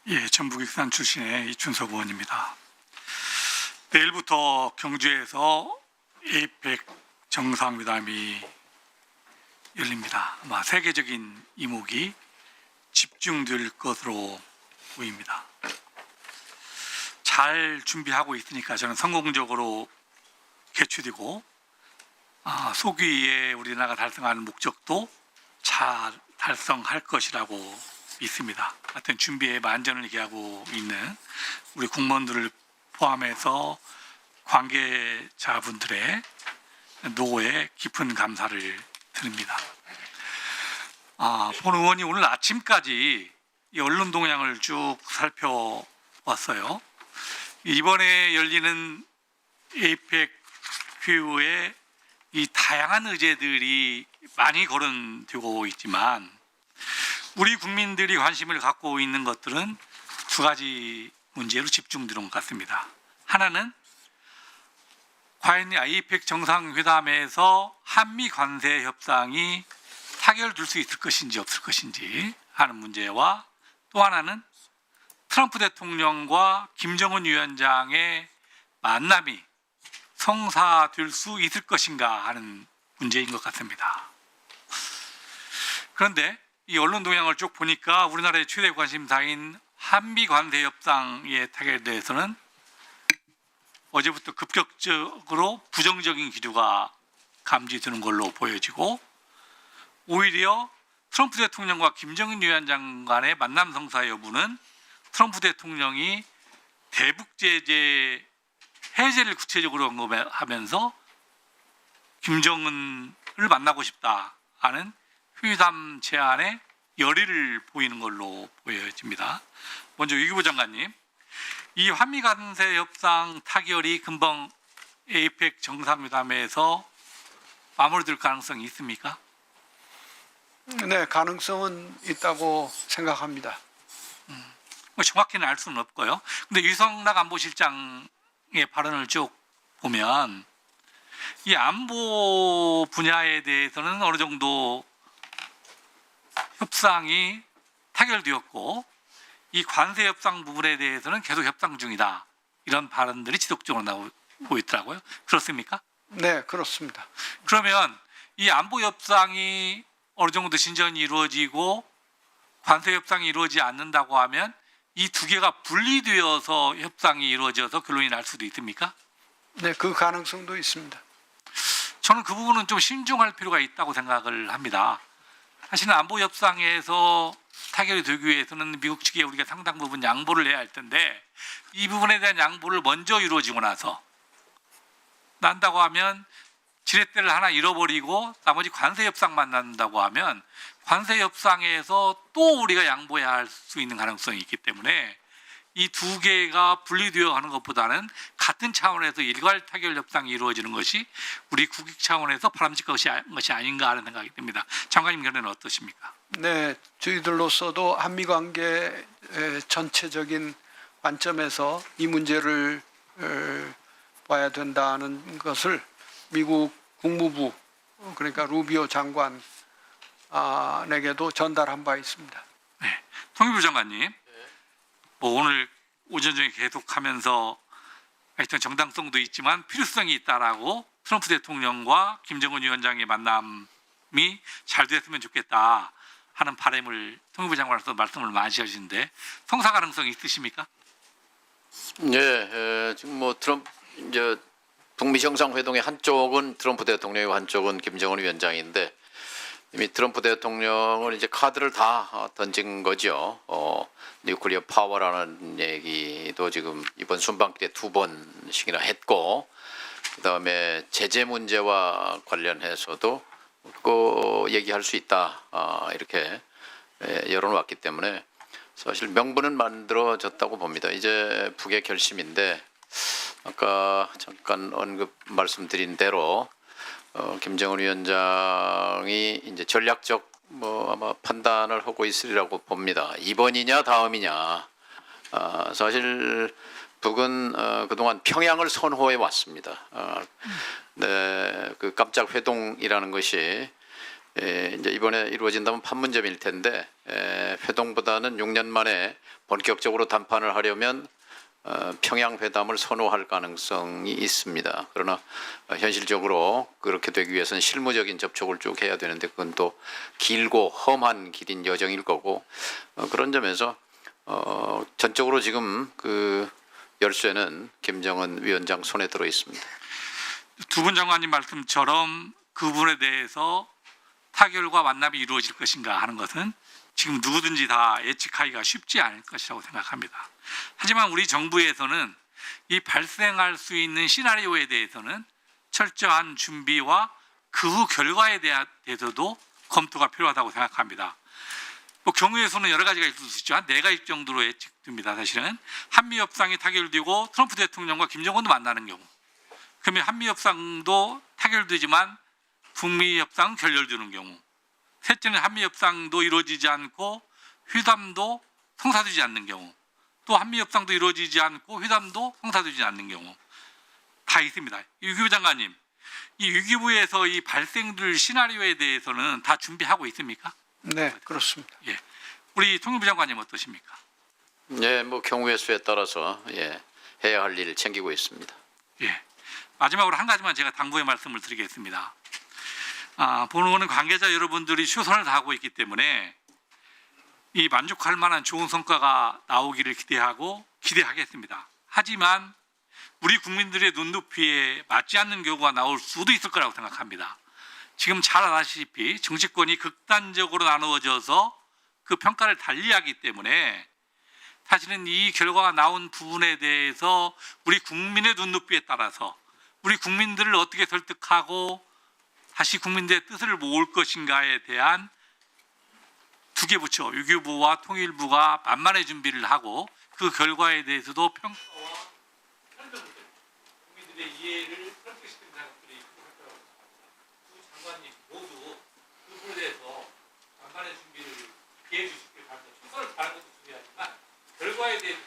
예, 전북익산 출신의 이춘석 의원입니다. 내일부터 경주에서 에이펙 정상회담이 열립니다. 아마 세계적인 이목이 집중될 것으로 보입니다. 잘 준비하고 있으니까 저는 성공적으로 개최되고 소기에 우리나라가 달성하는 목적도 잘 달성할 것이라고 믿습니다. 하여튼 준비에 만전을 기하고 있는 우리 국무원들을 포함해서 관계자분들의 노고에 깊은 감사를 드립니다. 본 의원이 오늘 아침까지 이 언론 동향을 쭉 살펴왔어요. 이번에 열리는 에이펙 회의에 이 다양한 의제들이 많이 거론되고 있지만 우리 국민들이 관심을 갖고 있는 것들은 두 가지 문제로 집중되는 것 같습니다. 하나는 과연 에이펙 정상회담에서 한미 관세 협상이 타결될 수 있을 것인지 없을 것인지 하는 문제와 또 하나는 트럼프 대통령과 김정은 위원장의 만남이 성사될 수 있을 것인가 하는 문제인 것 같습니다. 그런데 이 언론 동향을 쭉 보니까 우리나라의 최대 관심사인 한미 관세 협상의 타결에 대해서는 어제부터 급격적으로 부정적인 기류가 감지되는 걸로 보여지고 오히려 트럼프 대통령과 김정은 위원장 간의 만남 성사 여부는 트럼프 대통령이 대북 제재 해제를 구체적으로 언급하면서 김정은을 만나고 싶다 하는 회담 제안에 열의를 보이는 걸로 보여집니다. 먼저 유기부 장관님, 이 한미 관세 협상 타결이 금방 에이펙 정상회담에서 마무리될 가능성이 있습니까? 네, 가능성은 있다고 생각합니다. 정확히는 알 수는 없고요. 근데 유성락 안보실장의 발언을 쭉 보면 이 안보 분야에 대해서는 어느 정도 협상이 타결되었고 이 관세 협상 부분에 대해서는 계속 협상 중이다. 이런 발언들이 지속적으로 나오고 있더라고요. 그렇습니까? 네, 그렇습니다. 그러면 이 안보 협상이 어느 정도 진전이 이루어지고 관세 협상이 이루어지지 않는다고 하면 이 두 개가 분리되어서 협상이 이루어져서 결론이 날 수도 있습니까? 네, 그 가능성도 있습니다. 저는 그 부분은 좀 신중할 필요가 있다고 생각을 합니다. 사실은 안보 협상에서 타결이 되기 위해서는 미국 측에 우리가 상당 부분 양보를 해야 할 텐데 이 부분에 대한 양보를 먼저 이루어지고 난다고 하면 지렛대를 하나 잃어버리고 나머지 관세 협상만 난다고 하면 관세 협상에서 또 우리가 양보해야 할 수 있는 가능성이 있기 때문에 이 두 개가 분리되어 가는 것보다는 같은 차원에서 일괄 타결 협상이 이루어지는 것이 우리 국익 차원에서 바람직한 것이 아닌가 하는 생각이 듭니다. 장관님 견해는 어떠십니까? 네, 저희들로서도 한미 관계 전체적인 관점에서 이 문제를 봐야 된다는 것을 미국 국무부 그러니까 루비오 장관에게도 전달한 바 있습니다. 네, 통일부 장관님, 오늘 오전 중에 계속하면서 하여튼 정당성도 있지만 필요성이 있다라고 트럼프 대통령과 김정은 위원장의 만남이 잘 됐으면 좋겠다 하는 바람을 통일부 장관으로서 말씀을 많이 하시는데 성사 가능성이 있으십니까? 네, 지금 뭐 트럼프 이제 북미 정상회동의 한쪽은 트럼프 대통령이고 한쪽은 김정은 위원장인데 이미 트럼프 대통령은 이제 카드를 다 던진 거죠. 뉴클리어 파워라는 얘기도 지금 이번 순방길에 2번씩이나 했고, 그다음에 제재 문제와 관련해서도 그 얘기할 수 있다 이렇게 열어놓았기 때문에 사실 명분은 만들어졌다고 봅니다. 이제 북의 결심인데 아까 잠깐 말씀드린 대로 김정은 위원장이 이제 전략적 아마 판단을 하고 있으리라고 봅니다. 이번이냐 다음이냐. 사실 북은 그동안 평양을 선호해 왔습니다. 네, 그 깜짝 회동이라는 것이 이제 이번에 이루어진다면 판문점일 텐데 회동보다는 6년 만에 본격적으로 담판을 하려면 평양 회담을 선호할 가능성이 있습니다. 그러나 현실적으로 그렇게 되기 위해서는 실무적인 접촉을 쭉 해야 되는데 그건 또 길고 험한 길인 여정일 거고 그런 점에서 전적으로 지금 그 열쇠는 김정은 위원장 손에 들어 있습니다. 두 분 장관님 말씀처럼 그 부분에 대해서 타결과 만남이 이루어질 것인가 하는 것은 지금 누구든지 다 예측하기가 쉽지 않을 것이라고 생각합니다. 하지만 우리 정부에서는 이 발생할 수 있는 시나리오에 대해서는 철저한 준비와 그 후 결과에 대해서도 검토가 필요하다고 생각합니다. 뭐 경우의 수는 여러 가지가 있을 수 있죠. 한 4가지 정도로 예측됩니다. 사실은 한미 협상이 타결되고 트럼프 대통령과 김정은도 만나는 경우, 그러면 한미 협상도 타결되지만 북미 협상은 결렬되는 경우, 셋째는 한미 협상도 이루어지지 않고 회담도 성사되지 않는 경우, 또 한미 협상도 이루어지지 않고 회담도 성사되지 않는 경우 다 있습니다. 유기부 장관님, 이 위기부에서 이 발생될 시나리오에 대해서는 다 준비하고 있습니까? 네, 그렇습니다. 예, 우리 통일부 장관님 어떠십니까? 예, 뭐 경우의 수에 따라서 해야 할 일을 챙기고 있습니다. 예, 마지막으로 한 가지만 제가 당부의 말씀을 드리겠습니다. 보는 관계자 여러분들이 최선을 다하고 있기 때문에 이 만족할 만한 좋은 성과가 나오기를 기대하겠습니다. 하지만 우리 국민들의 눈높이에 맞지 않는 경우가 나올 수도 있을 거라고 생각합니다. 지금 잘 아시다시피 정치권이 극단적으로 나누어져서 그 평가를 달리하기 때문에 사실은 이 결과가 나온 부분에 대해서 우리 국민의 눈높이에 따라서 우리 국민들을 어떻게 설득하고 다시 국민들의 뜻을 모을 것인가에 대한 두 개 부처, 외교부와 통일부가 만반의 준비를 하고 그 결과에 대해서도 평가와 설명들, 국민들의 이해를 설득시키는 작업들이 있고 할 거라고 생각합니다. 두 장관님 모두 그 부분에 대해서 만반의 준비를 기해 주시길 바랍니다. 최선을 다하는 것도 중요하지만 결과에 대해서